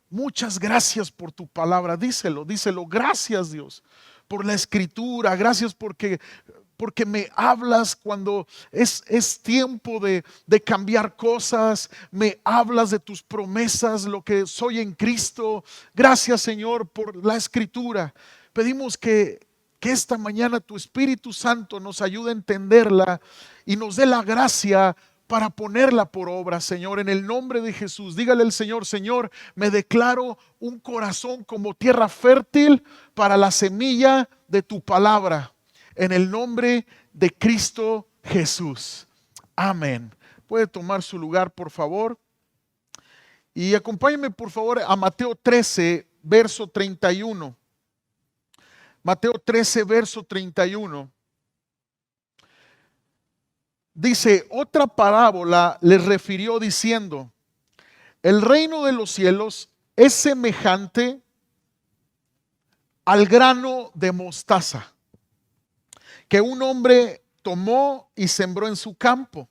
muchas gracias por tu palabra. Díselo, díselo. Gracias, Dios, por la escritura. Gracias porque me hablas cuando es tiempo de cambiar cosas. Me hablas de tus promesas, lo que soy en Cristo. Gracias, Señor, por la escritura. Pedimos que esta mañana tu Espíritu Santo nos ayude a entenderla y nos dé la gracia para ponerla por obra, Señor, en el nombre de Jesús. Dígale al Señor: Señor, me declaro un corazón como tierra fértil para la semilla de tu palabra, en el nombre de Cristo Jesús. Amén. Puede tomar su lugar, por favor. Y acompáñenme, por favor, a Mateo 13, verso 31. Mateo 13, verso 31. Dice: otra parábola les refirió diciendo: el reino de los cielos es semejante al grano de mostaza que un hombre tomó y sembró en su campo,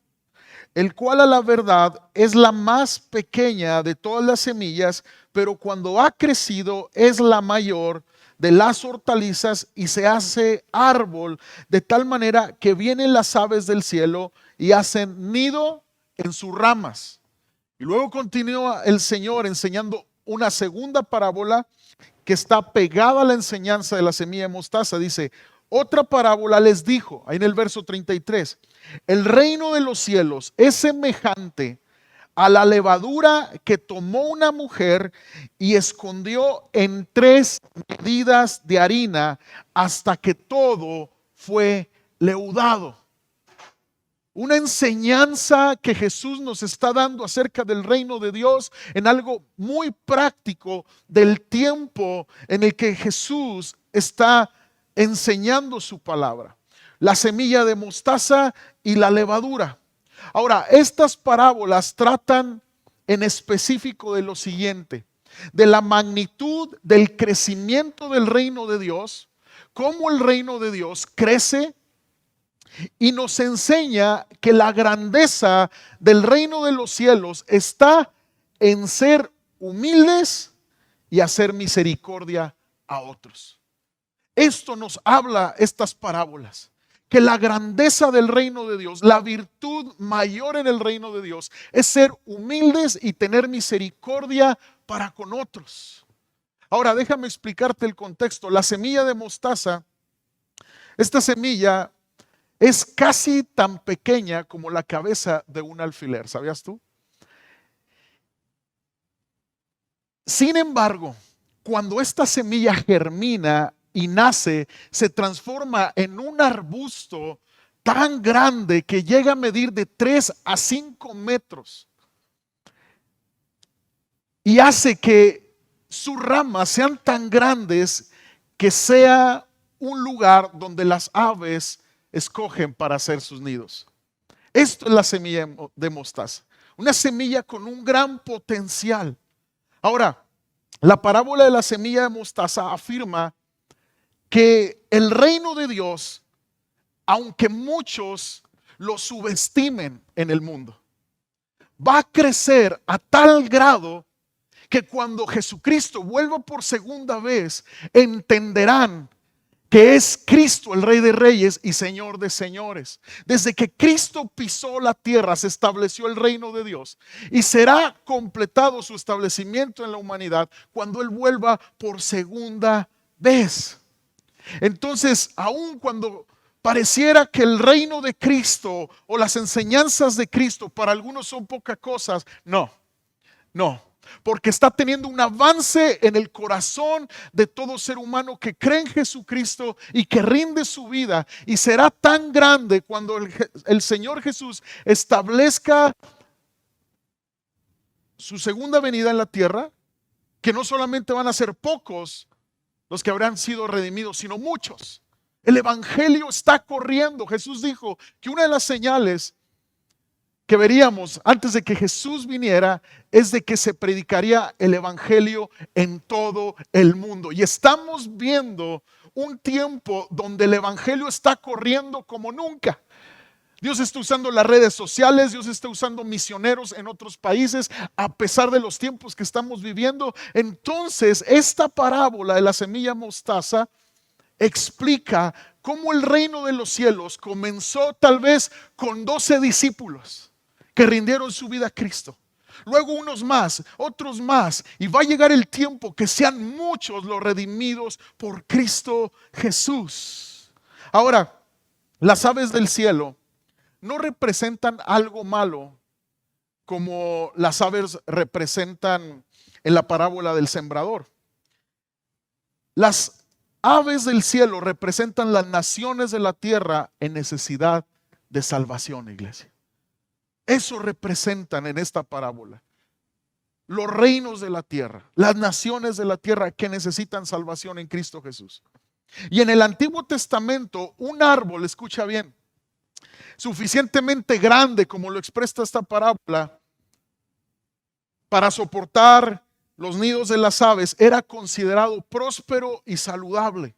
el cual a la verdad es la más pequeña de todas las semillas, pero cuando ha crecido es la mayor de las hortalizas y se hace árbol, de tal manera que vienen las aves del cielo y hacen nido en sus ramas. Y luego continúa el Señor enseñando una segunda parábola que está pegada a la enseñanza de la semilla de mostaza. Dice: otra parábola les dijo, ahí en el verso 33, el reino de los cielos es semejante a la levadura que tomó una mujer y escondió en 3 medidas de harina hasta que todo fue leudado. Una enseñanza que Jesús nos está dando acerca del reino de Dios en algo muy práctico del tiempo en el que Jesús está enseñando su palabra. La semilla de mostaza y la levadura. Ahora, estas parábolas tratan en específico de lo siguiente: de la magnitud del crecimiento del reino de Dios, cómo el reino de Dios crece, y nos enseña que la grandeza del reino de los cielos está en ser humildes y hacer misericordia a otros. Esto nos habla estas parábolas, que la grandeza del reino de Dios, la virtud mayor en el reino de Dios, es ser humildes y tener misericordia para con otros. Ahora, déjame explicarte el contexto. La semilla de mostaza, esta semilla es casi tan pequeña como la cabeza de un alfiler, ¿sabías tú? Sin embargo, cuando esta semilla germina y nace, se transforma en un arbusto tan grande que llega a medir de 3 a 5 metros y hace que sus ramas sean tan grandes que sea un lugar donde las aves escogen para hacer sus nidos. Esto es la semilla de mostaza, una semilla con un gran potencial. Ahora, la parábola de la semilla de mostaza afirma que el reino de Dios, aunque muchos lo subestimen en el mundo, va a crecer a tal grado que cuando Jesucristo vuelva por segunda vez, entenderán que es Cristo el Rey de Reyes y Señor de Señores. Desde que Cristo pisó la tierra, se estableció el reino de Dios y será completado su establecimiento en la humanidad cuando Él vuelva por segunda vez. Entonces, aun cuando pareciera que el reino de Cristo o las enseñanzas de Cristo para algunos son pocas cosas, no, porque está teniendo un avance en el corazón de todo ser humano que cree en Jesucristo y que rinde su vida, y será tan grande cuando el Señor Jesús establezca su segunda venida en la tierra, que no solamente van a ser pocos los que habrán sido redimidos, sino muchos. El evangelio está corriendo. Jesús dijo que una de las señales que veríamos antes de que Jesús viniera es de que se predicaría el evangelio en todo el mundo. Y estamos viendo un tiempo donde el evangelio está corriendo como nunca. Dios está usando las redes sociales, Dios está usando misioneros en otros países a pesar de los tiempos que estamos viviendo. Entonces, esta parábola de la semilla mostaza explica cómo el reino de los cielos comenzó tal vez con 12 discípulos que rindieron su vida a Cristo. Luego unos más, otros más, y va a llegar el tiempo que sean muchos los redimidos por Cristo Jesús. Ahora, las aves del cielo no representan algo malo como las aves representan en la parábola del sembrador. Las aves del cielo representan las naciones de la tierra en necesidad de salvación, iglesia. Eso representan en esta parábola. Los reinos de la tierra, las naciones de la tierra que necesitan salvación en Cristo Jesús. Y en el Antiguo Testamento, un árbol, escucha bien, suficientemente grande como lo expresa esta parábola para soportar los nidos de las aves, era considerado próspero y saludable.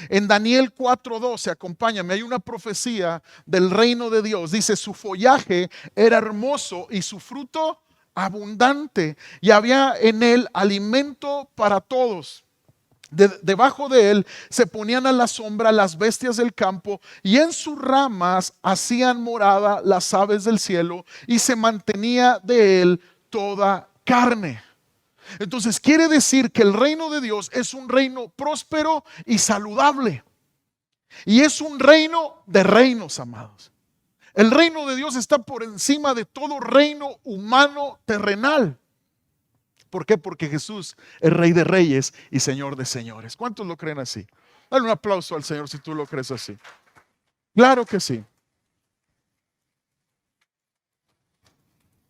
En Daniel 4:12, acompáñame, hay una profecía del reino de Dios. Dice, su follaje era hermoso y su fruto abundante, y había en él alimento para todos. Debajo de él se ponían a la sombra las bestias del campo, y en sus ramas hacían morada las aves del cielo, y se mantenía de él toda carne. Entonces quiere decir que el reino de Dios es un reino próspero y saludable. Y es un reino de reinos, amados. El reino de Dios está por encima de todo reino humano terrenal. ¿Por qué? Porque Jesús es Rey de Reyes y Señor de Señores. ¿Cuántos lo creen así? Dale un aplauso al Señor si tú lo crees así. Claro que sí.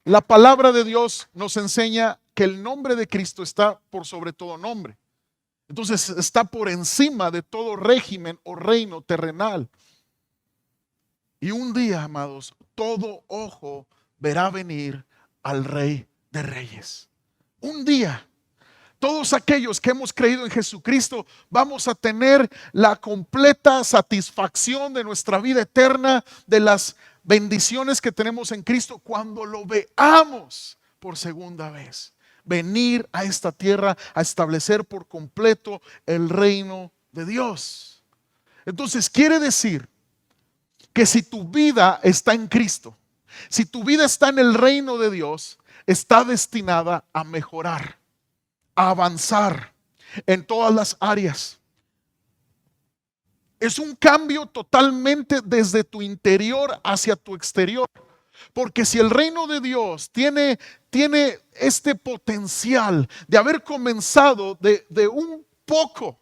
La palabra de Dios nos enseña que el nombre de Cristo está por sobre todo nombre. Entonces está por encima de todo régimen o reino terrenal. Y un día, amados, todo ojo verá venir al Rey de Reyes. Un día, todos aquellos que hemos creído en Jesucristo vamos a tener la completa satisfacción de nuestra vida eterna, de las bendiciones que tenemos en Cristo cuando lo veamos por segunda vez. Venir a esta tierra a establecer por completo el reino de Dios. Entonces quiere decir que si tu vida está en Cristo, si tu vida está en el reino de Dios, está destinada a mejorar, a avanzar en todas las áreas. Es un cambio totalmente desde tu interior hacia tu exterior. Porque si el reino de Dios tiene este potencial de haber comenzado de un poco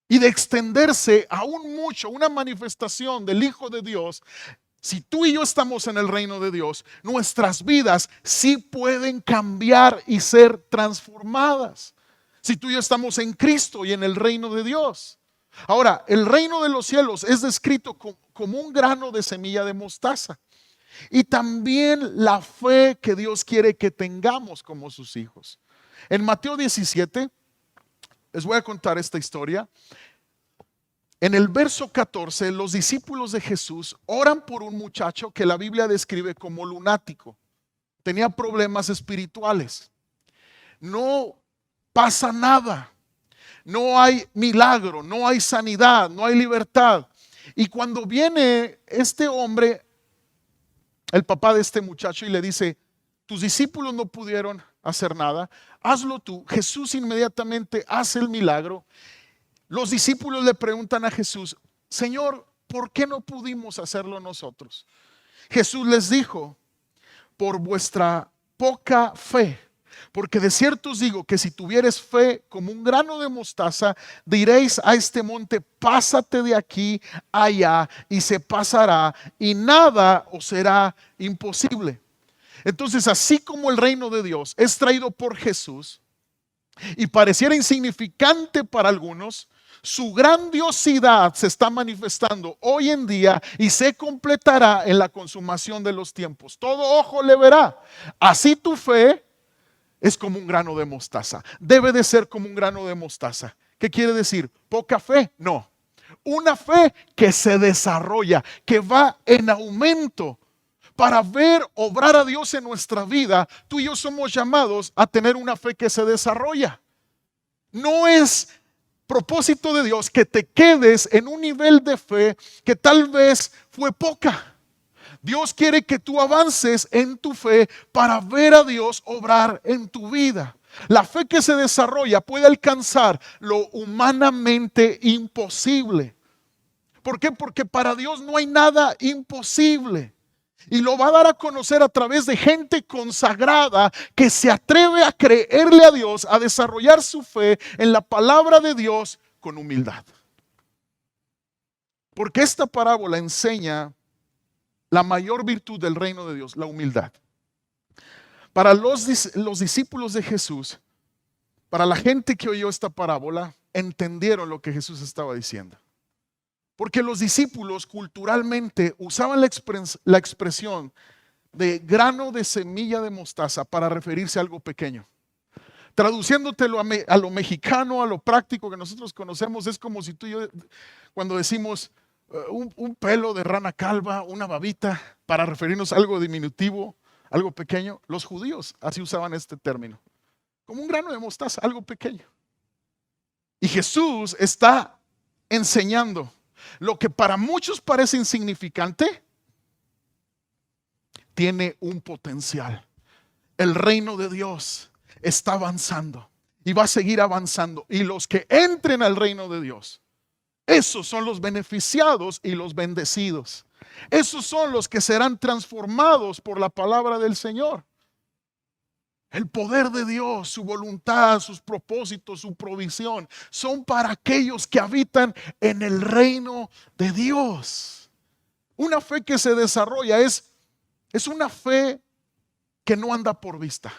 y de extenderse aún mucho, una manifestación del Hijo de Dios, si tú y yo estamos en el reino de Dios, nuestras vidas sí pueden cambiar y ser transformadas. Si tú y yo estamos en Cristo y en el reino de Dios. Ahora, el reino de los cielos es descrito como un grano de semilla de mostaza. Y también la fe que Dios quiere que tengamos como sus hijos. En Mateo 17, les voy a contar esta historia. En el verso 14, los discípulos de Jesús oran por un muchacho que la Biblia describe como lunático. Tenía problemas espirituales. No pasa nada. No hay milagro, no hay sanidad, no hay libertad. Y cuando viene este hombre, el papá de este muchacho, y le dice, tus discípulos no pudieron hacer nada, hazlo tú. Jesús inmediatamente hace el milagro. Los discípulos le preguntan a Jesús, Señor, ¿por qué no pudimos hacerlo nosotros? Jesús les dijo, por vuestra poca fe. Porque de cierto os digo que si tuvieres fe como un grano de mostaza, diréis a este monte, pásate de aquí allá, y se pasará, y nada os será imposible. Entonces, así como el reino de Dios es traído por Jesús y pareciera insignificante para algunos, su grandiosidad se está manifestando hoy en día y se completará en la consumación de los tiempos. Todo ojo le verá. Así tu fe es como un grano de mostaza. Debe de ser como un grano de mostaza. ¿Qué quiere decir? ¿Poca fe? No. una fe que se desarrolla, que va en aumento. Para ver obrar a Dios en nuestra vida, tú y yo somos llamados a tener una fe que se desarrolla. No es propósito de Dios que te quedes en un nivel de fe que tal vez fue poca. Dios quiere que tú avances en tu fe para ver a Dios obrar en tu vida. La fe que se desarrolla puede alcanzar lo humanamente imposible. ¿Por qué? Porque para Dios no hay nada imposible. Y lo va a dar a conocer a través de gente consagrada que se atreve a creerle a Dios, a desarrollar su fe en la palabra de Dios con humildad. Porque esta parábola enseña la mayor virtud del reino de Dios, la humildad. Para los discípulos de Jesús, para la gente que oyó esta parábola, entendieron lo que Jesús estaba diciendo. Porque los discípulos culturalmente usaban la expresión de grano de semilla de mostaza para referirse a algo pequeño. Traduciéndotelo a lo mexicano, a lo práctico que nosotros conocemos, es como si tú y yo, cuando decimos un pelo de rana calva, una babita, para referirnos a algo diminutivo, algo pequeño. Los judíos así usaban este término, como un grano de mostaza, algo pequeño. Y Jesús está enseñando lo que para muchos parece insignificante, tiene un potencial. El reino de Dios está avanzando y va a seguir avanzando. Y los que entren al reino de Dios, esos son los beneficiados y los bendecidos. Esos son los que serán transformados por la palabra del Señor. El poder de Dios, su voluntad, sus propósitos, su provisión, son para aquellos que habitan en el reino de Dios. Una fe que se desarrolla es una fe que no anda por vista,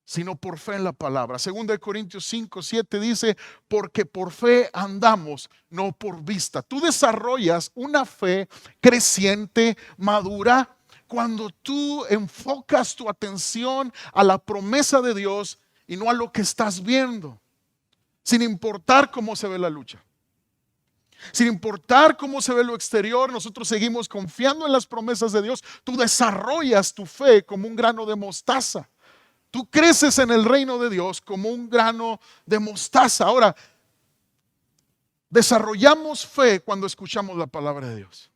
sino por fe en la palabra. 2 Corintios 5:7 dice, porque por fe andamos, no por vista. Tú desarrollas una fe creciente, madura, cuando tú enfocas tu atención a la promesa de Dios y no a lo que estás viendo, sin importar cómo se ve la lucha. Sin importar cómo se ve lo exterior, nosotros seguimos confiando en las promesas de Dios. Tú desarrollas tu fe como un grano de mostaza. Tú creces en el reino de Dios como un grano de mostaza. Ahora, desarrollamos fe cuando escuchamos la palabra de Dios.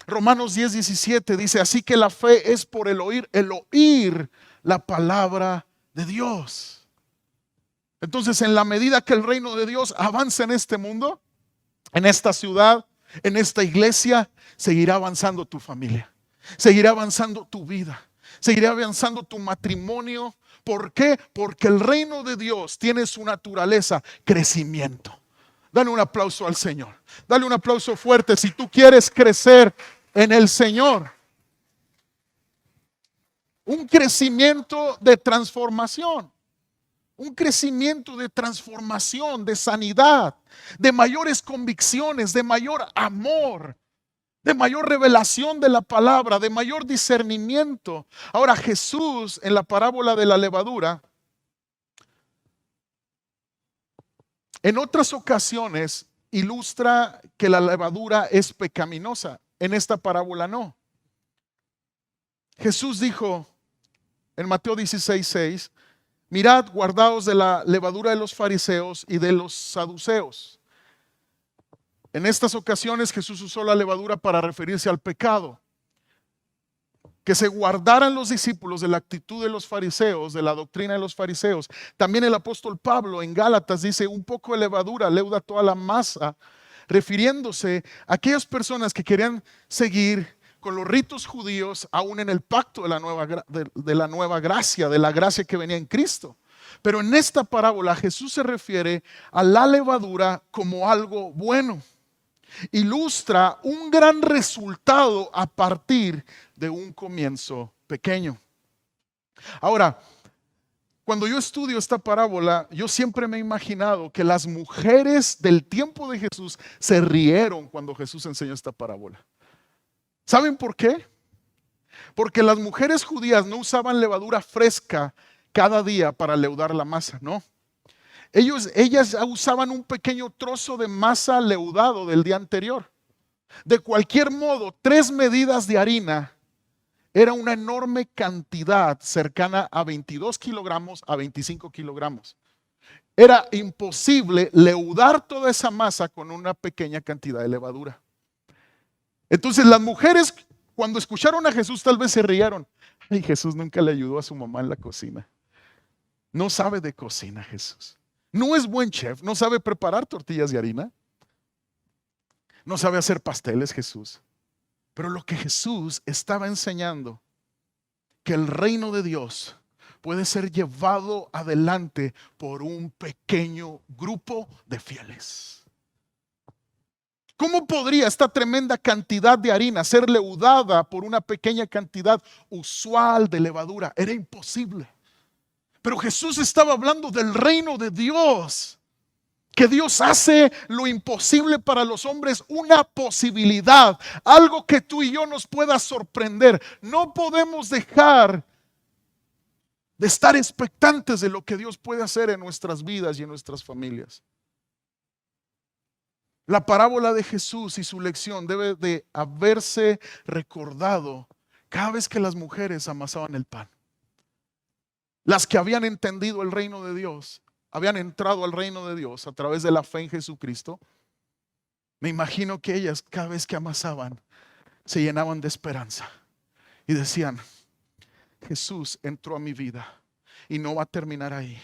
Romanos 10:17 dice, así que la fe es por el oír la palabra de Dios. Entonces, en la medida que el reino de Dios avanza en este mundo, en esta ciudad, en esta iglesia, seguirá avanzando tu familia, seguirá avanzando tu vida, seguirá avanzando tu matrimonio. ¿Por qué? Porque el reino de Dios tiene su naturaleza, crecimiento. Dale un aplauso al Señor. Dale un aplauso fuerte si tú quieres crecer en el Señor. Un crecimiento de transformación. Un crecimiento de transformación, de sanidad, de mayores convicciones, de mayor amor, de mayor revelación de la palabra, de mayor discernimiento. Ahora Jesús en la parábola de la levadura, en otras ocasiones ilustra que la levadura es pecaminosa. En esta parábola no. Jesús dijo en Mateo 16:6, mirad, guardaos de la levadura de los fariseos y de los saduceos. En estas ocasiones Jesús usó la levadura para referirse al pecado. Que se guardaran los discípulos de la actitud de los fariseos, de la doctrina de los fariseos. También el apóstol Pablo en Gálatas dice, un poco de levadura leuda toda la masa, refiriéndose a aquellas personas que querían seguir con los ritos judíos, aún en el pacto de la nueva gracia, de la gracia que venía en Cristo. Pero en esta parábola Jesús se refiere a la levadura como algo bueno. Ilustra un gran resultado a partir de un comienzo pequeño. Ahora, cuando yo estudio esta parábola, yo siempre me he imaginado que las mujeres del tiempo de Jesús se rieron cuando Jesús enseñó esta parábola. ¿Saben por qué? Porque las mujeres judías no usaban levadura fresca cada día para leudar la masa, ¿no? Ellas usaban un pequeño trozo de masa leudado del día anterior. De cualquier modo, 3 medidas de harina era una enorme cantidad, cercana a 22 kilogramos a 25 kilogramos. Era imposible leudar toda esa masa con una pequeña cantidad de levadura. Entonces las mujeres, cuando escucharon a Jesús, tal vez se rieron. Ay, Jesús nunca le ayudó a su mamá en la cocina. No sabe de cocina Jesús. No es buen chef, no sabe preparar tortillas de harina. No sabe hacer pasteles Jesús. Pero lo que Jesús estaba enseñando, que el reino de Dios puede ser llevado adelante por un pequeño grupo de fieles. ¿Cómo podría esta tremenda cantidad de harina ser leudada por una pequeña cantidad usual de levadura? Era imposible. Pero Jesús estaba hablando del reino de Dios, que Dios hace lo imposible para los hombres una posibilidad, algo que tú y yo nos pueda sorprender. No podemos dejar de estar expectantes de lo que Dios puede hacer en nuestras vidas y en nuestras familias. La parábola de Jesús y su lección debe de haberse recordado cada vez que las mujeres amasaban el pan. Las que habían entendido el reino de Dios, habían entrado al reino de Dios a través de la fe en Jesucristo. Me imagino que ellas cada vez que amasaban se llenaban de esperanza y decían: Jesús entró a mi vida y no va a terminar ahí.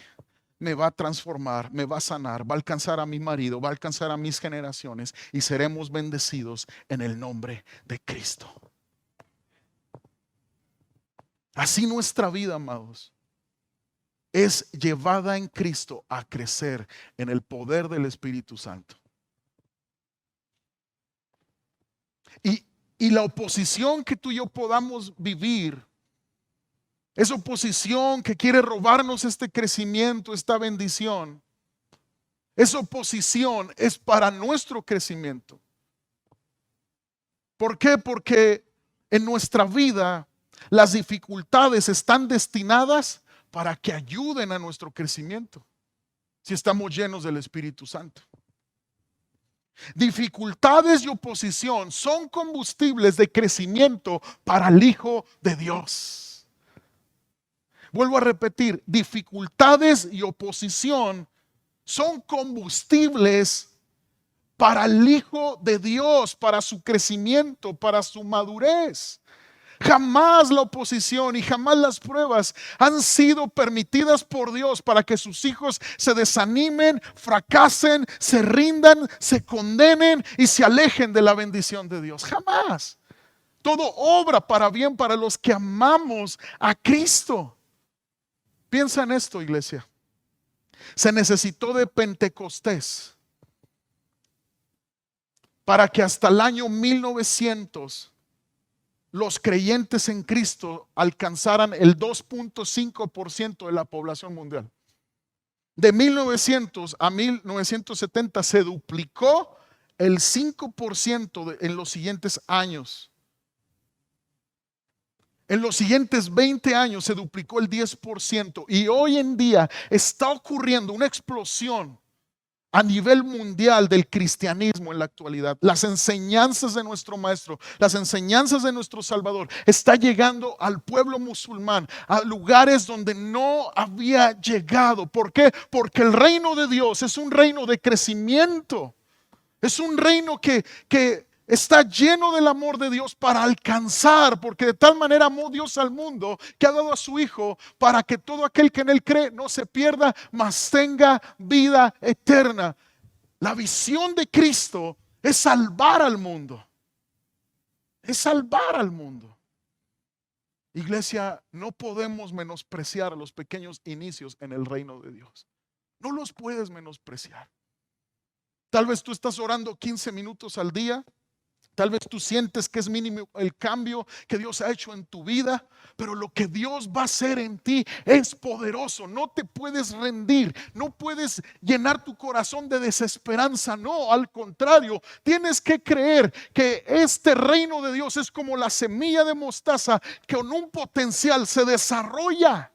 Me va a transformar, me va a sanar, va a alcanzar a mi marido, va a alcanzar a mis generaciones y seremos bendecidos en el nombre de Cristo. Así nuestra vida, amados, es llevada en Cristo a crecer en el poder del Espíritu Santo. Y la oposición que tú y yo podamos vivir, esa oposición que quiere robarnos este crecimiento, esta bendición, esa oposición es para nuestro crecimiento. ¿Por qué? Porque en nuestra vida las dificultades están destinadas para que ayuden a nuestro crecimiento, si estamos llenos del Espíritu Santo. Dificultades y oposición son combustibles de crecimiento para el Hijo de Dios. Vuelvo a repetir, dificultades y oposición son combustibles para el Hijo de Dios, para su crecimiento, para su madurez. Jamás la oposición y jamás las pruebas han sido permitidas por Dios para que sus hijos se desanimen, fracasen, se rindan, se condenen y se alejen de la bendición de Dios. Jamás. Todo obra para bien para los que amamos a Cristo. Piensa en esto, iglesia. Se necesitó de Pentecostés para que hasta el año 1900 los creyentes en Cristo alcanzaran el 2.5% de la población mundial. De 1900 a 1970 se duplicó el 5% en los siguientes años. En los siguientes 20 años se duplicó el 10%. Y hoy en día está ocurriendo una explosión a nivel mundial del cristianismo en la actualidad. Las enseñanzas de nuestro Maestro, las enseñanzas de nuestro Salvador está llegando al pueblo musulmán, a lugares donde no había llegado. ¿Por qué? Porque el reino de Dios es un reino de crecimiento. Es un reino que está lleno del amor de Dios para alcanzar, porque de tal manera amó Dios al mundo que ha dado a su Hijo para que todo aquel que en Él cree no se pierda, mas tenga vida eterna. La visión de Cristo es salvar al mundo. Es salvar al mundo. Iglesia, no podemos menospreciar los pequeños inicios en el reino de Dios. No los puedes menospreciar. Tal vez tú estás orando 15 minutos al día. Tal vez tú sientes que es mínimo el cambio que Dios ha hecho en tu vida, pero lo que Dios va a hacer en ti es poderoso. No te puedes rendir, no puedes llenar tu corazón de desesperanza. No, al contrario, tienes que creer que este reino de Dios es como la semilla de mostaza que con un potencial se desarrolla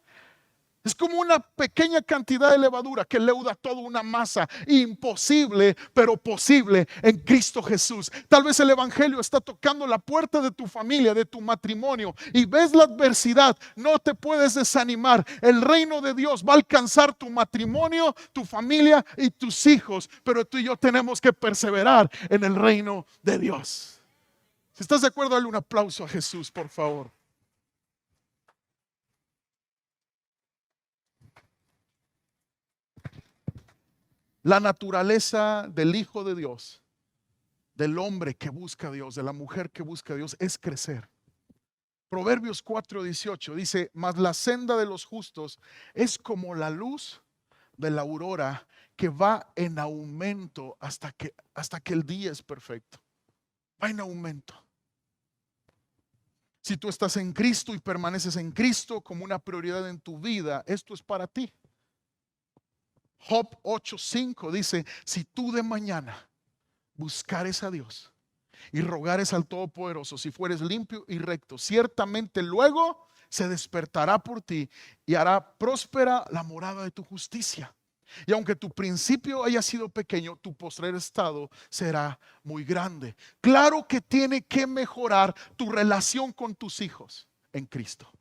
Es como una pequeña cantidad de levadura que leuda toda una masa. Imposible, pero posible en Cristo Jesús. Tal vez el evangelio está tocando la puerta de tu familia, de tu matrimonio, y ves la adversidad. No te puedes desanimar. El reino de Dios va a alcanzar tu matrimonio, tu familia y tus hijos. Pero tú y yo tenemos que perseverar en el reino de Dios. Si estás de acuerdo, dale un aplauso a Jesús, por favor. La naturaleza del Hijo de Dios, del hombre que busca a Dios, de la mujer que busca a Dios, es crecer. Proverbios 4:18 dice: mas la senda de los justos es como la luz de la aurora, que va en aumento hasta que el día es perfecto. Va en aumento. Si tú estás en Cristo y permaneces en Cristo como una prioridad en tu vida, esto es para ti. Job 8:5 dice: si tú de mañana buscares a Dios y rogares al Todopoderoso, si fueres limpio y recto, ciertamente luego se despertará por ti y hará próspera la morada de tu justicia. Y aunque tu principio haya sido pequeño, tu postrer estado será muy grande. Claro que tiene que mejorar tu relación con tus hijos en Cristo.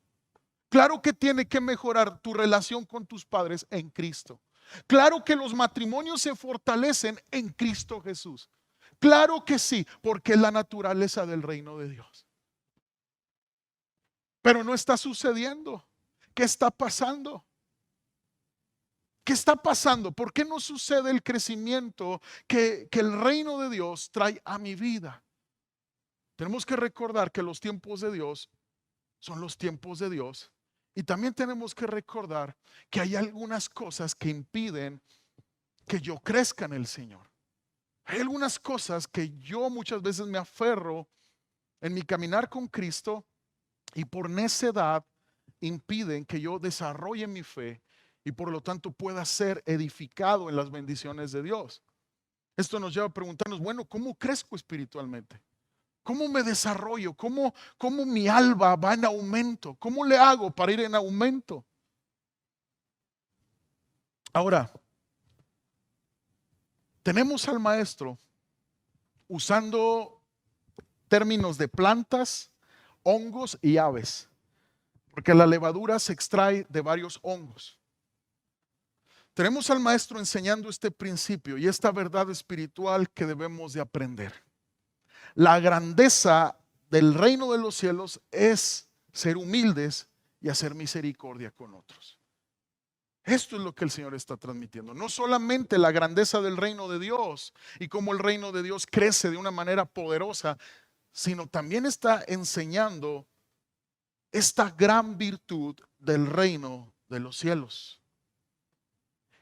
Claro que tiene que mejorar tu relación con tus padres en Cristo. Claro que los matrimonios se fortalecen en Cristo Jesús. Claro que sí, porque es la naturaleza del reino de Dios. Pero no está sucediendo. ¿Qué está pasando? ¿Qué está pasando? ¿Por qué no sucede el crecimiento que el reino de Dios trae a mi vida? Tenemos que recordar que los tiempos de Dios son los tiempos de Dios. Y también tenemos que recordar que hay algunas cosas que impiden que yo crezca en el Señor. Hay algunas cosas que yo muchas veces me aferro en mi caminar con Cristo y por necedad impiden que yo desarrolle mi fe y por lo tanto pueda ser edificado en las bendiciones de Dios. Esto nos lleva a preguntarnos, bueno, ¿cómo crezco espiritualmente? ¿Cómo me desarrollo? ¿Cómo mi alma va en aumento? ¿Cómo le hago para ir en aumento? Ahora, tenemos al maestro usando términos de plantas, hongos y aves, porque la levadura se extrae de varios hongos. Tenemos al maestro enseñando este principio y esta verdad espiritual que debemos de aprender. La grandeza del reino de los cielos es ser humildes y hacer misericordia con otros. Esto es lo que el Señor está transmitiendo. No solamente la grandeza del reino de Dios y cómo el reino de Dios crece de una manera poderosa, sino también está enseñando esta gran virtud del reino de los cielos.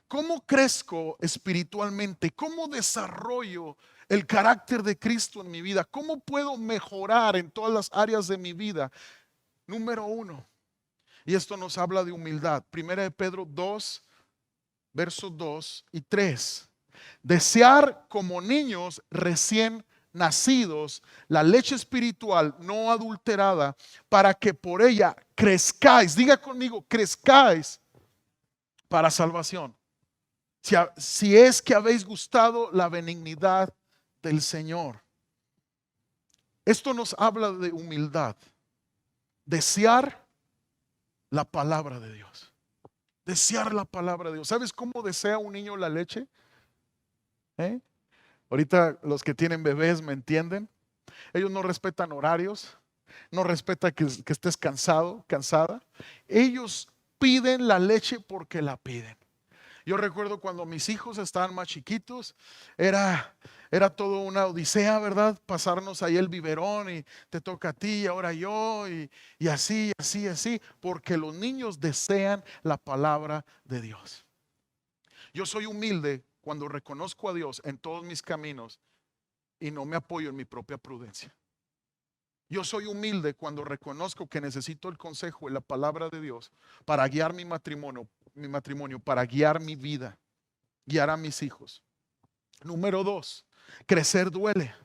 ¿Cómo crezco espiritualmente? ¿Cómo desarrollo el carácter de Cristo en mi vida? ¿Cómo puedo mejorar en todas las áreas de mi vida? Número 1, y esto nos habla de humildad. Primera de Pedro 2, versos 2 y 3. Desear como niños recién nacidos la leche espiritual no adulterada, para que por ella crezcáis. Diga conmigo, crezcáis para salvación. Si es que habéis gustado la benignidad del Señor. Esto nos habla de humildad. Desear la palabra de Dios. Desear la palabra de Dios. ¿Sabes cómo desea un niño la leche? Ahorita los que tienen bebés me entienden. Ellos no respetan horarios, no respetan que estés cansado, cansada. Ellos piden la leche porque la piden. Yo recuerdo cuando mis hijos estaban más chiquitos, era todo una odisea, ¿verdad? Pasarnos ahí el biberón y te toca a ti y ahora yo y así, porque los niños desean la palabra de Dios. Yo soy humilde cuando reconozco a Dios en todos mis caminos y no me apoyo en mi propia prudencia. Yo soy humilde cuando reconozco que necesito el consejo y la palabra de Dios para guiar mi matrimonio, para guiar mi vida, guiar a mis hijos. Número 2, crecer duele.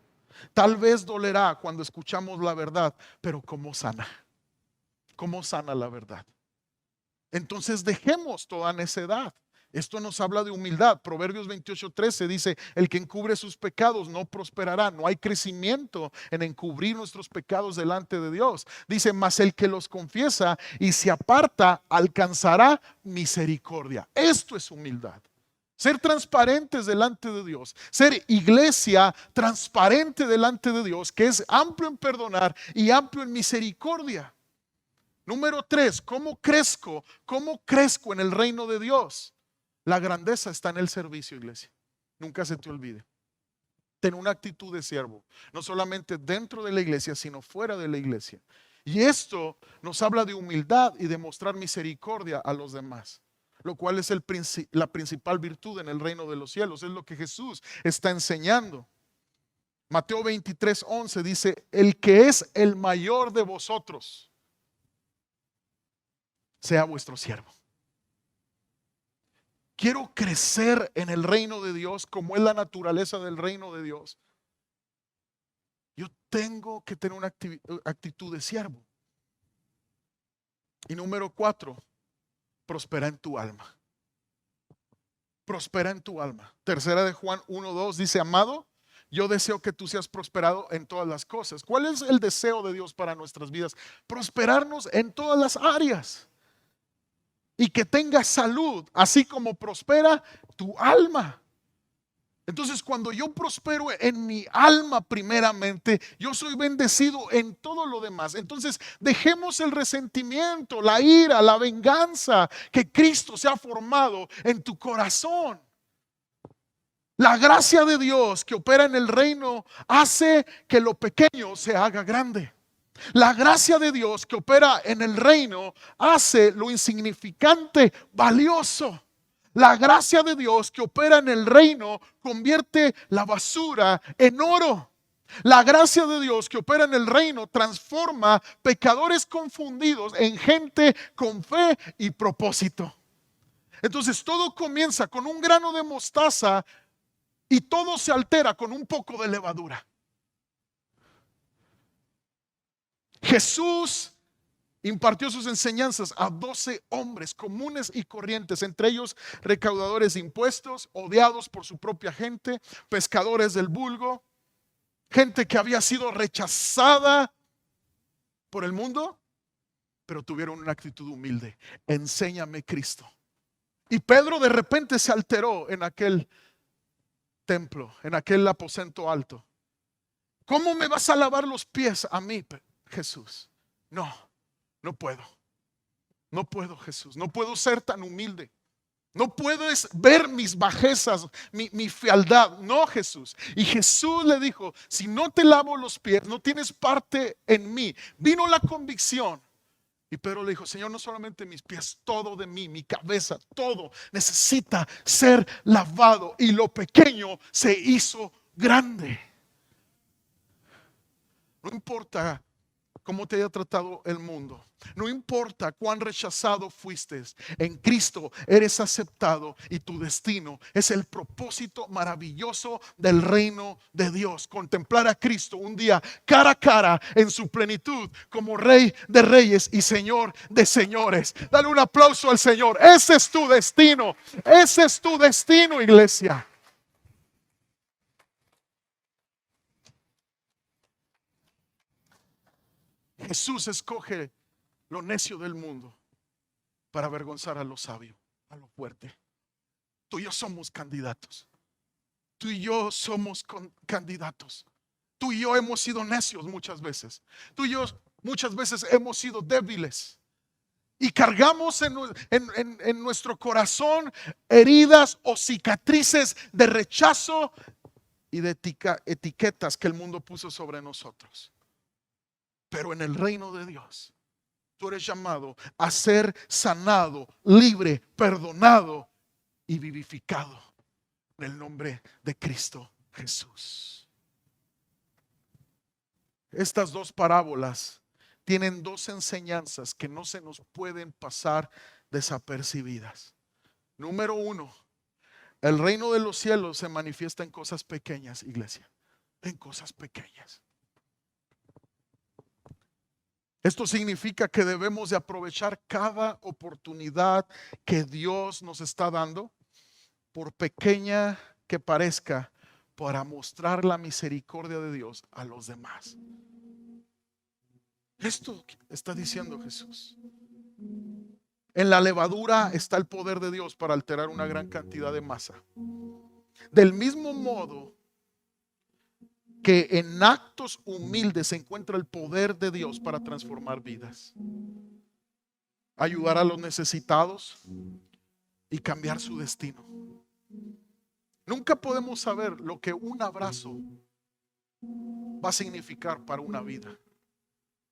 Tal vez dolerá cuando escuchamos la verdad, pero ¿cómo sana? ¿Cómo sana la verdad? Entonces dejemos toda necedad. Esto nos habla de humildad. Proverbios 28:13 dice: el que encubre sus pecados no prosperará. No hay crecimiento en encubrir nuestros pecados delante de Dios. Dice: mas el que los confiesa y se aparta alcanzará misericordia. Esto es humildad. Ser transparentes delante de Dios. Ser iglesia transparente delante de Dios, que es amplio en perdonar y amplio en misericordia. Número 3, ¿cómo crezco? ¿Cómo crezco en el reino de Dios? La grandeza está en el servicio, iglesia. Nunca se te olvide. Ten una actitud de siervo, no solamente dentro de la iglesia, sino fuera de la iglesia. Y esto nos habla de humildad y de mostrar misericordia a los demás, lo cual es la principal virtud en el reino de los cielos. Es lo que Jesús está enseñando. Mateo 23:11 dice: el que es el mayor de vosotros, sea vuestro siervo. Quiero crecer en el reino de Dios, como es la naturaleza del reino de Dios. Yo tengo que tener una actitud de siervo. Y número 4, prospera en tu alma. Prospera en tu alma. Tercera de Juan 1:2 dice: amado, yo deseo que tú seas prosperado en todas las cosas. ¿Cuál es el deseo de Dios para nuestras vidas? Prosperarnos en todas las áreas. Y que tengas salud, así como prospera tu alma. Entonces, cuando yo prospero en mi alma primeramente, yo soy bendecido en todo lo demás. Entonces, dejemos el resentimiento, la ira, la venganza, que Cristo se ha formado en tu corazón. La gracia de Dios que opera en el reino hace que lo pequeño se haga grande. La gracia de Dios que opera en el reino hace lo insignificante valioso. La gracia de Dios que opera en el reino convierte la basura en oro. La gracia de Dios que opera en el reino transforma pecadores confundidos en gente con fe y propósito. Entonces todo comienza con un grano de mostaza y todo se altera con un poco de levadura. Jesús impartió sus enseñanzas a 12 hombres comunes y corrientes, entre ellos recaudadores de impuestos, odiados por su propia gente, pescadores del vulgo, gente que había sido rechazada por el mundo, pero tuvieron una actitud humilde. Enséñame, Cristo. Y Pedro de repente se alteró en aquel templo, en aquel aposento alto. ¿Cómo me vas a lavar los pies a mí, Jesús? No puedo. No puedo, Jesús. No puedo ser tan humilde. No puedes ver mis bajezas, mi fealdad. No, Jesús. Y Jesús le dijo: si no te lavo los pies, no tienes parte en mí. Vino la convicción. Y Pedro le dijo: Señor, no solamente mis pies, todo de mí, mi cabeza, todo necesita ser lavado. Y lo pequeño se hizo grande. No importa cómo te haya tratado el mundo, no importa cuán rechazado fuiste, en Cristo eres aceptado y tu destino es el propósito maravilloso del reino de Dios. Contemplar a Cristo un día cara a cara en su plenitud como Rey de Reyes y Señor de Señores. Dale un aplauso al Señor. Ese es tu destino. Ese es tu destino, iglesia. Jesús escoge lo necio del mundo para avergonzar a lo sabio, a lo fuerte. Tú y yo somos candidatos. Tú y yo somos candidatos. Tú y yo hemos sido necios muchas veces. Tú y yo muchas veces hemos sido débiles. Y cargamos en nuestro corazón heridas o cicatrices de rechazo y de etiquetas que el mundo puso sobre nosotros. Pero en el reino de Dios, tú eres llamado a ser sanado, libre, perdonado y vivificado en el nombre de Cristo Jesús. Estas dos parábolas tienen dos enseñanzas que no se nos pueden pasar desapercibidas. Número 1, el reino de los cielos se manifiesta en cosas pequeñas, iglesia, en cosas pequeñas. Esto significa que debemos de aprovechar cada oportunidad que Dios nos está dando, por pequeña que parezca, para mostrar la misericordia de Dios a los demás. Esto está diciendo Jesús. En la levadura está el poder de Dios para alterar una gran cantidad de masa. Del mismo modo que en actos humildes se encuentra el poder de Dios para transformar vidas, ayudar a los necesitados y cambiar su destino. Nunca podemos saber lo que un abrazo va a significar para una vida.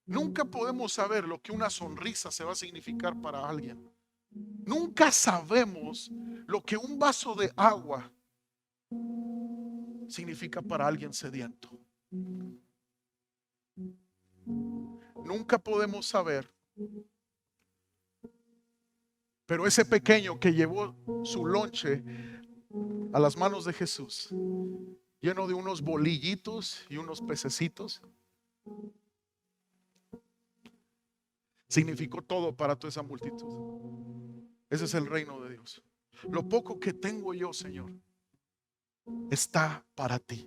Nunca podemos saber lo que una sonrisa se va a significar para alguien. Nunca sabemos lo que un vaso de agua significa para alguien sediento. Nunca podemos saber. Pero ese pequeño que llevó su lonche a las manos de Jesús, lleno de unos bolillitos y unos pececitos, significó todo para toda esa multitud. Ese es el reino de Dios. Lo poco que tengo yo, Señor, está para ti.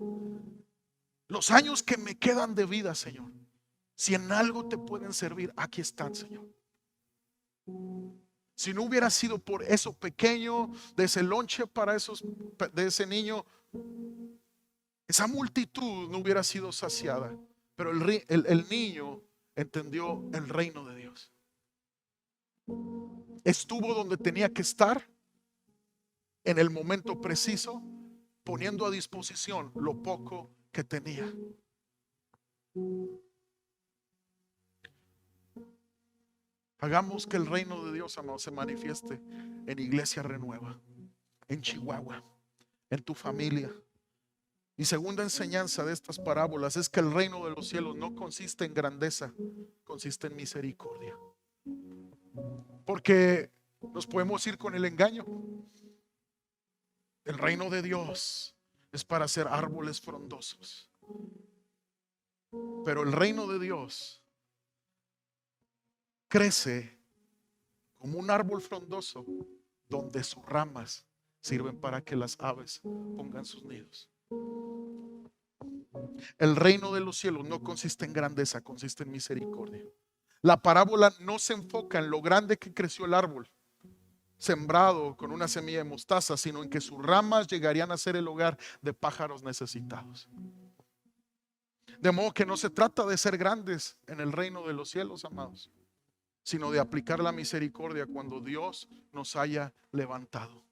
Los años que me quedan de vida, Señor, si en algo te pueden servir, aquí están, Señor. Si no hubiera sido por eso pequeño, de ese lonche para de ese niño, esa multitud no hubiera sido saciada. Pero el niño entendió el reino de Dios. Estuvo donde tenía que estar, en el momento preciso, poniendo a disposición lo poco que tenía. Hagamos que el reino de Dios, amado, se manifieste en Iglesia Renueva, en Chihuahua, en tu familia. Y segunda enseñanza de estas parábolas es que el reino de los cielos no consiste en grandeza, consiste en misericordia. Porque nos podemos ir con el engaño. El reino de Dios es para hacer árboles frondosos. Pero el reino de Dios crece como un árbol frondoso donde sus ramas sirven para que las aves pongan sus nidos. El reino de los cielos no consiste en grandeza, consiste en misericordia. La parábola no se enfoca en lo grande que creció el árbol sembrado con una semilla de mostaza, sino en que sus ramas llegarían a ser el hogar de pájaros necesitados. De modo que no se trata de ser grandes en el reino de los cielos, amados, sino de aplicar la misericordia cuando Dios nos haya levantado.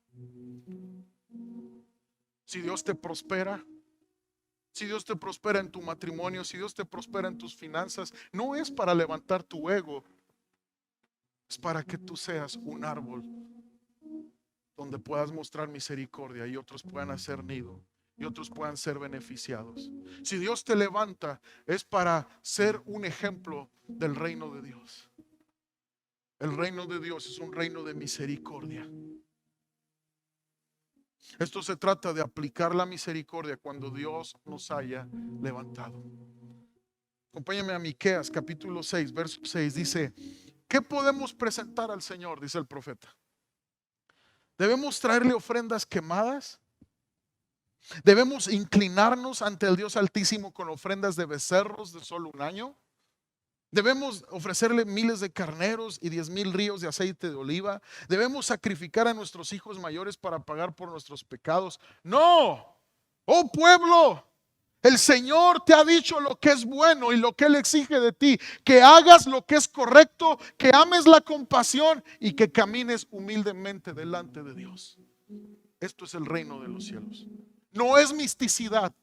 Si Dios te prospera, si Dios te prospera en tu matrimonio, si Dios te prospera en tus finanzas, no es para levantar tu ego, es para que tú seas un árbol donde puedas mostrar misericordia y otros puedan hacer nido y otros puedan ser beneficiados. Si Dios te levanta, es para ser un ejemplo del reino de Dios. El reino de Dios es un reino de misericordia. Esto se trata de aplicar la misericordia cuando Dios nos haya levantado. Acompáñame a Miqueas capítulo 6, verso 6. Dice: ¿qué podemos presentar al Señor? Dice el profeta. ¿Debemos traerle ofrendas quemadas? ¿Debemos inclinarnos ante el Dios Altísimo con ofrendas de becerros de solo un año? ¿Debemos ofrecerle miles de carneros y 10,000 ríos de aceite de oliva? ¿Debemos sacrificar a nuestros hijos mayores para pagar por nuestros pecados? No, oh pueblo, el Señor te ha dicho lo que es bueno y lo que Él exige de ti: que hagas lo que es correcto, que ames la compasión y que camines humildemente delante de Dios. Esto es el reino de los cielos. No es misticidad,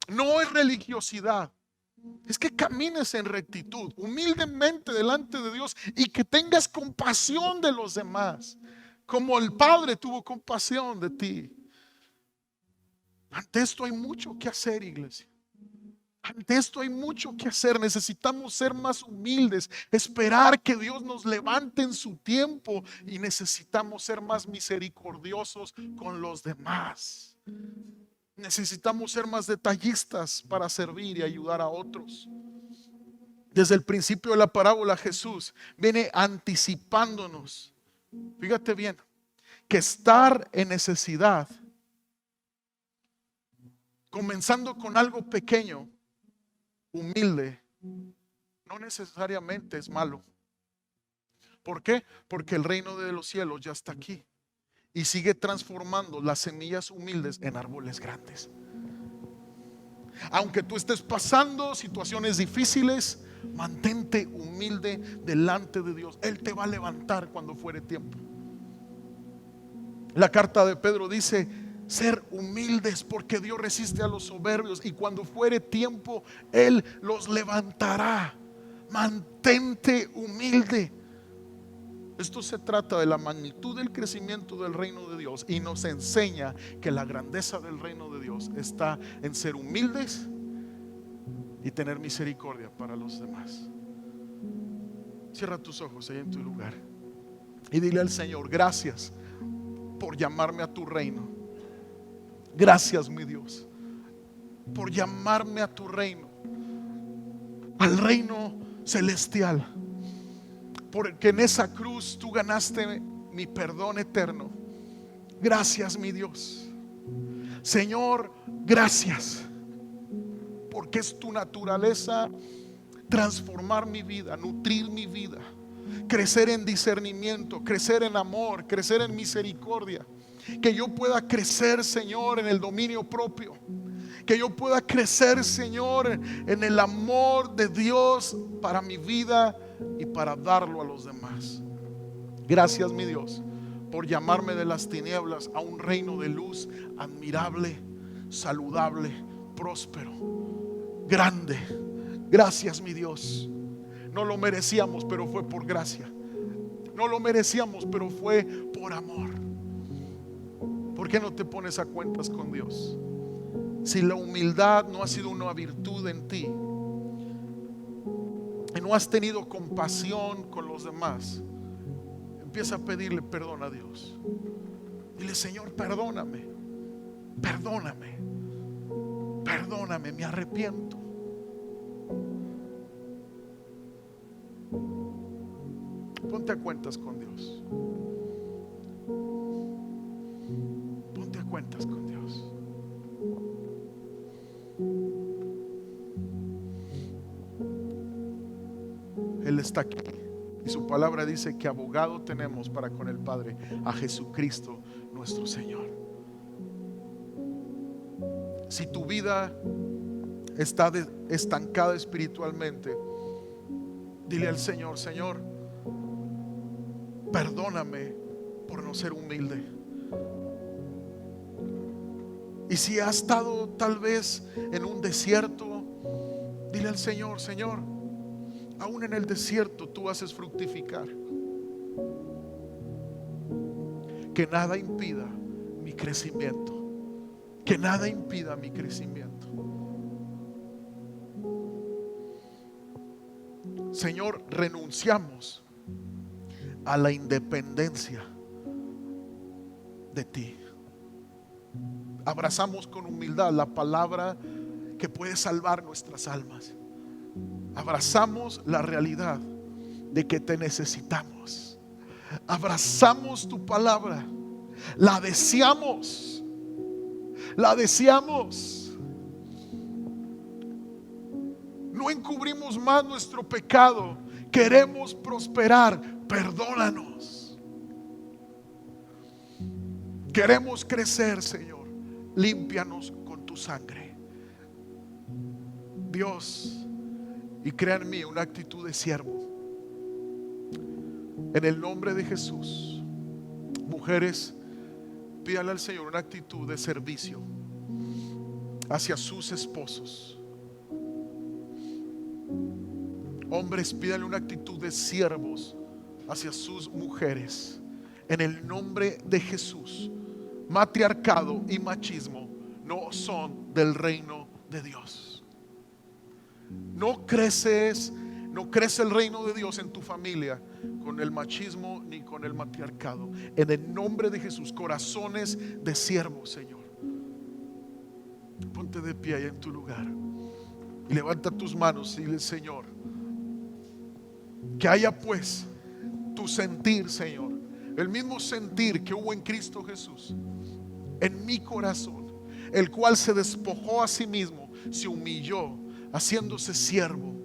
no es religiosidad. Es que camines en rectitud, humildemente delante de Dios, y que tengas compasión de los demás, como el Padre tuvo compasión de ti. Ante esto hay mucho que hacer, iglesia. Ante esto hay mucho que hacer. Necesitamos ser más humildes, esperar que Dios nos levante en su tiempo, y necesitamos ser más misericordiosos con los demás. Necesitamos ser más detallistas para servir y ayudar a otros. Desde el principio de la parábola Jesús viene anticipándonos, fíjate bien, que estar en necesidad, comenzando con algo pequeño, humilde, no necesariamente es malo. ¿Por qué? Porque el reino de los cielos ya está aquí y sigue transformando las semillas humildes en árboles grandes. Aunque tú estés pasando situaciones difíciles, mantente humilde delante de Dios. Él te va a levantar cuando fuere tiempo. La carta de Pedro dice: ser humildes, porque Dios resiste a los soberbios y cuando fuere tiempo Él los levantará. Mantente humilde. Esto se trata de la magnitud del crecimiento del reino de Dios y nos enseña que la grandeza del reino de Dios está en ser humildes y tener misericordia para los demás. Cierra tus ojos ahí en tu lugar y dile al Señor: gracias por llamarme a tu reino. Gracias, mi Dios, por llamarme a tu reino, al reino celestial. Porque en esa cruz tú ganaste mi perdón eterno. Gracias, mi Dios. Señor, gracias, porque es tu naturaleza transformar mi vida, nutrir mi vida, crecer en discernimiento, crecer en amor, crecer en misericordia. Que yo pueda crecer, Señor, en el dominio propio. Que yo pueda crecer, Señor, en el amor de Dios para mi vida y para darlo a los demás. Gracias, mi Dios, por llamarme de las tinieblas a un reino de luz admirable, saludable, próspero, grande. Gracias, mi Dios. No lo merecíamos, pero fue por gracia. No lo merecíamos, pero fue por amor. ¿Por qué no te pones a cuentas con Dios? Si la humildad no ha sido una virtud en ti y no has tenido compasión con los demás, empieza a pedirle perdón a Dios. Dile: Señor, perdóname, perdóname, perdóname, me arrepiento. Ponte a cuentas con Dios. Ponte a cuentas con Dios. Él está aquí y su palabra dice que abogado tenemos para con el Padre, a Jesucristo nuestro Señor. Si tu vida está estancada espiritualmente, dile al Señor: Señor, perdóname por no ser humilde. Y si has estado tal vez en un desierto, dile al Señor: Señor, aún en el desierto tú haces fructificar. Que nada impida mi crecimiento. Que nada impida mi crecimiento. Señor, renunciamos a la independencia de ti. Abrazamos con humildad la palabra que puede salvar nuestras almas. Abrazamos la realidad de que te necesitamos. Abrazamos tu palabra. La deseamos. La deseamos. No encubrimos más nuestro pecado. Queremos prosperar. Perdónanos. Queremos crecer, Señor. Límpianos con tu sangre, Dios, y crea en mí una actitud de siervo. En el nombre de Jesús. Mujeres, pídale al Señor una actitud de servicio hacia sus esposos. Hombres, pídale una actitud de siervos hacia sus mujeres. En el nombre de Jesús. Matriarcado y machismo no son del reino de Dios. No crece el reino de Dios en tu familia con el machismo ni con el matriarcado. En el nombre de Jesús, corazones de siervos, Señor. Ponte de pie ahí en tu lugar y levanta tus manos y dile: Señor, Que haya pues tu sentir, Señor, el mismo sentir que hubo en Cristo Jesús, en mi corazón, el cual se despojó a sí mismo, se humilló, haciéndose siervo,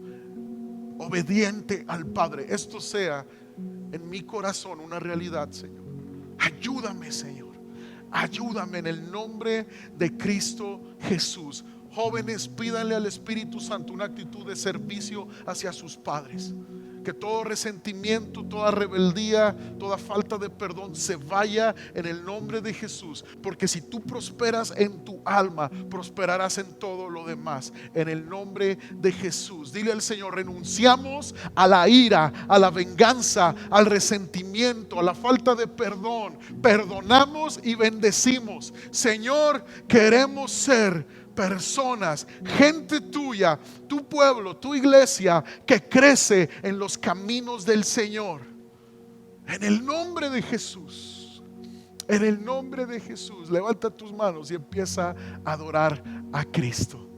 obediente al Padre. Esto sea en mi corazón una realidad, Señor. Ayúdame, Señor. Ayúdame en el nombre de Cristo Jesús. Jóvenes, pídanle al Espíritu Santo una actitud de servicio hacia sus padres. Que todo resentimiento, toda rebeldía, toda falta de perdón se vaya en el nombre de Jesús. Porque si tú prosperas en tu alma, prosperarás en todo lo demás. En el nombre de Jesús. Dile al Señor: renunciamos a la ira, a la venganza, al resentimiento, a la falta de perdón. Perdonamos y bendecimos. Señor, queremos ser personas, gente tuya, tu pueblo, tu iglesia, que crece en los caminos del Señor. En el nombre de Jesús, en el nombre de Jesús, levanta tus manos y empieza a adorar a Cristo.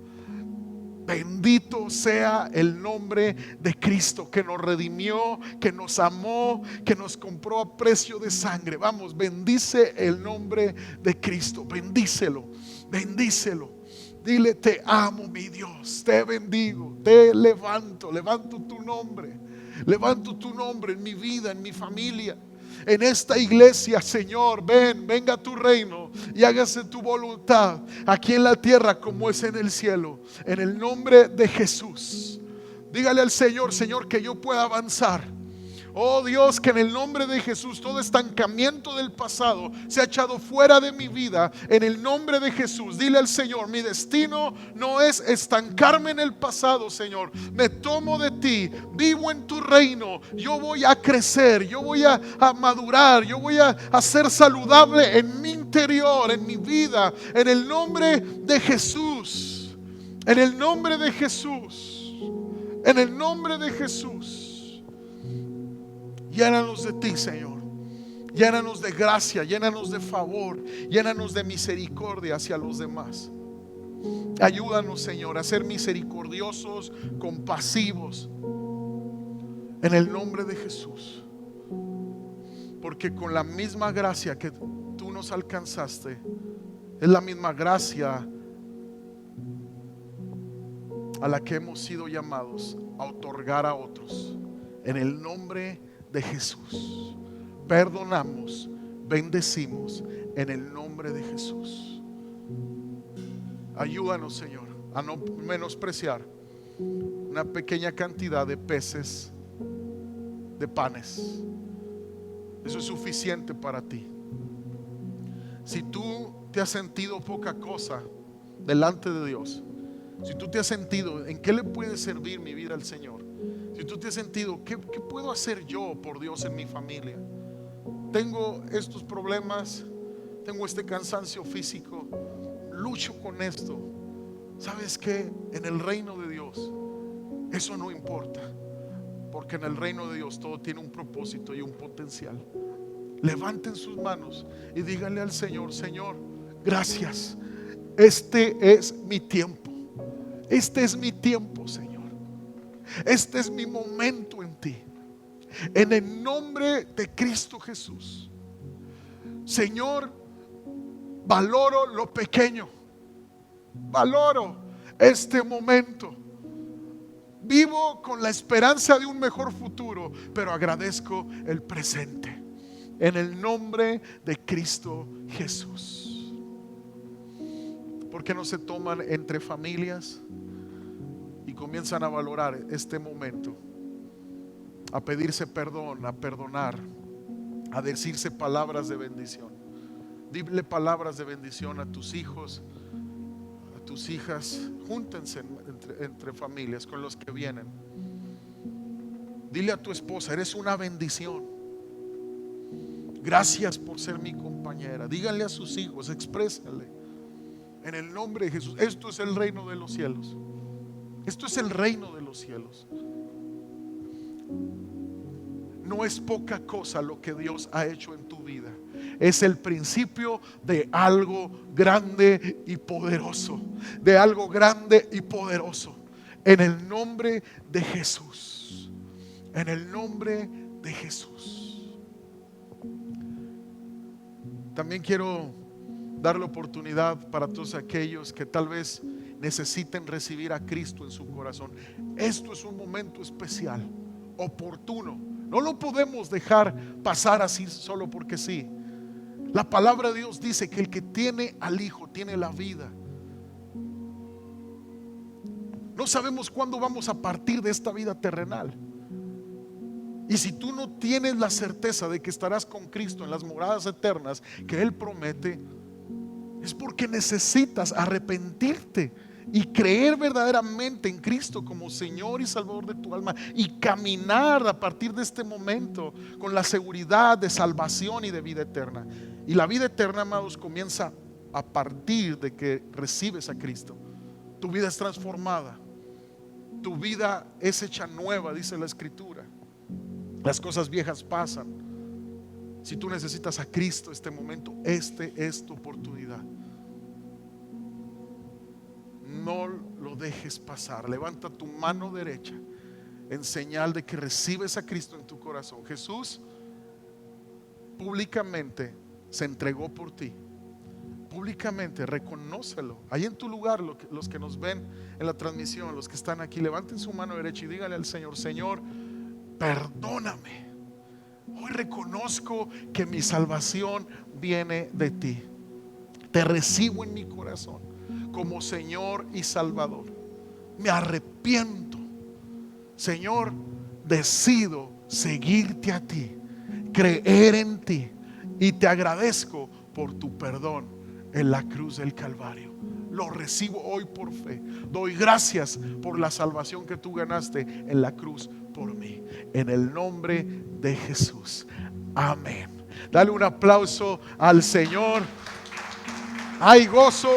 Bendito sea el nombre de Cristo, que nos redimió, que nos amó, que nos compró a precio de sangre. Vamos, bendice el nombre de Cristo, bendícelo, bendícelo. Dile: te amo, mi Dios, te bendigo, te levanto tu nombre, levanto tu nombre en mi vida, en mi familia, en esta iglesia. Señor, venga tu reino y hágase tu voluntad aquí en la tierra como es en el cielo. En el nombre de Jesús, dígale al Señor: Señor, que yo pueda avanzar. Oh Dios, que en el nombre de Jesús todo estancamiento del pasado se ha echado fuera de mi vida. En el nombre de Jesús, dile al Señor: mi destino no es estancarme en el pasado, Señor. Me tomo de ti, vivo en tu reino. Yo voy a crecer, yo voy a madurar, yo voy a ser saludable en mi interior, en mi vida. En el nombre de Jesús, en el nombre de Jesús, en el nombre de Jesús. Llénanos de ti, Señor. Llénanos de gracia, llénanos de favor, llénanos de misericordia hacia los demás. Ayúdanos, Señor, a ser misericordiosos, compasivos, en el nombre de Jesús. Porque con la misma gracia que tú nos alcanzaste, es la misma gracia a la que hemos sido llamados a otorgar a otros. En el nombre de Jesús, perdonamos, bendecimos en el nombre de Jesús. Ayúdanos, Señor, a no menospreciar una pequeña cantidad de peces, de panes. Eso es suficiente para ti. Si tú te has sentido poca cosa delante de Dios, si tú te has sentido: ¿en qué le puede servir mi vida al Señor? Si tú te has sentido: ¿qué puedo hacer yo por Dios en mi familia? Tengo estos problemas, tengo este cansancio físico, lucho con esto. ¿Sabes qué? En el reino de Dios eso no importa, porque en el reino de Dios todo tiene un propósito y un potencial. Levanten sus manos y díganle al Señor: Señor, gracias. Este es mi tiempo. Este es mi tiempo, Señor. Este es mi momento en ti. En el nombre de Cristo Jesús, Señor, valoro lo pequeño. Valoro este momento. Vivo con la esperanza de un mejor futuro, pero agradezco el presente. En el nombre de Cristo Jesús. ¿Por qué no se toman entre familias y comienzan a valorar este momento? A pedirse perdón, a perdonar, a decirse palabras de bendición. Dile palabras de bendición a tus hijos, a tus hijas. Júntense entre familias con los que vienen. Dile a tu esposa: eres una bendición. Gracias por ser mi compañera. Díganle a sus hijos, exprésenle en el nombre de Jesús. Esto es el reino de los cielos. Esto es el reino de los cielos. No es poca cosa lo que Dios ha hecho en tu vida. Es el principio de algo grande y poderoso. De algo grande y poderoso. En el nombre de Jesús. En el nombre de Jesús. También quiero dar la oportunidad para todos aquellos que tal vez necesiten recibir a Cristo en su corazón. Esto es un momento especial, oportuno. No lo podemos dejar pasar así solo porque sí. La palabra de Dios dice que el que tiene al Hijo tiene la vida. No sabemos cuándo vamos a partir de esta vida terrenal. Y si tú no tienes la certeza de que estarás con Cristo en las moradas eternas que Él promete, es porque necesitas arrepentirte y creer verdaderamente en Cristo como Señor y Salvador de tu alma, y caminar a partir de este momento con la seguridad de salvación y de vida eterna. Y la vida eterna, amados, comienza a partir de que recibes a Cristo. Tu vida es transformada, tu vida es hecha nueva, dice la Escritura. Las cosas viejas pasan. Si tú necesitas a Cristo este momento, este es tu oportunidad. No lo dejes pasar. Levanta tu mano derecha en señal de que recibes a Cristo en tu corazón. Jesús públicamente se entregó por ti. Públicamente, reconócelo. Ahí en tu lugar, los que nos ven en la transmisión, los que están aquí, levanten su mano derecha y díganle al Señor: Señor, perdóname. Hoy reconozco que mi salvación viene de ti. Te recibo en mi corazón como Señor y Salvador. Me arrepiento, Señor. Decido seguirte a ti, creer en ti, y te agradezco por tu perdón en la cruz del Calvario. Lo recibo hoy por fe. Doy gracias por la salvación que tú ganaste en la cruz por mí. En el nombre de Jesús. Amén. Dale un aplauso al Señor. Hay gozo